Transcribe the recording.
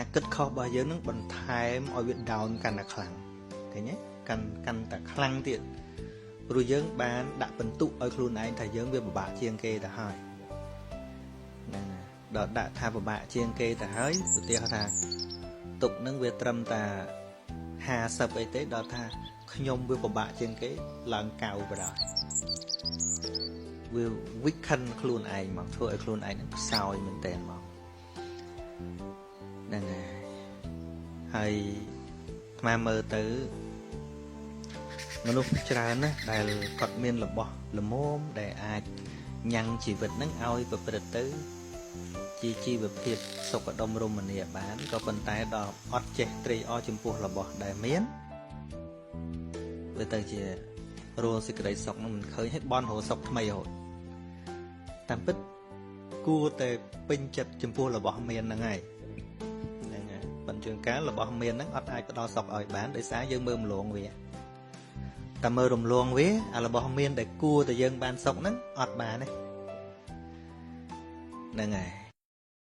ការគិតខុសរបស់យើងនឹងបន្ថែមឲ្យវាដោនកាន់តែខ្លាំងឃើញទេកាន់តែខ្លាំងទៀតព្រោះយើងបានដាក់បន្ទុកឲ្យខ្លួនឯងថាយើងវាពិបាកជាងគេទៅហើយហ្នឹងដល់ដាក់ថាពិបាកជាងគេទៅហើយឧទាហរណ៍ថាទុកនឹងវាត្រឹមតែ50អីទេដល់ថាខ្ញុំវាពិបាកជាងគេឡើង90បណ្ដោយវាវិខិនខ្លួនឯងមកធ្វើឲ្យខ្លួនឯងនឹងខ្សោយមែនតើមកហ្នឹងហើយស្មាមើលទៅមនុស្សច្រើនណាស់ដែលគាត់មានរបស់ល្មមដែលអាចញ៉ាំងជីវិតហ្នឹងឲ្យប្រព្រឹត្តទៅជាជីវភាពសុខដុមរមនាបានក៏ប៉ុន្តែដល់អត់ចេះត្រេកអរចំពោះរបស់ដែលមានវាទៅជារលសេចក្តីសុខនឹងមិនឃើញឲ្យបន់រកសុខថ្មីរហូតតាមពិតគួរតែពេញចិត្តចំពោះរបស់មានហ្នឹងហើយប៉ុន្តែជួនកាលរបស់មានហ្នឹងអត់អាចផ្ដល់សុខឲ្យបានដោយសារយើងមើលរំលងវាតែមើលរំលងវាអារបស់មានដែលគួរតែយើងបានសុខហ្នឹងអត់បានទេហ្នឹងហើយ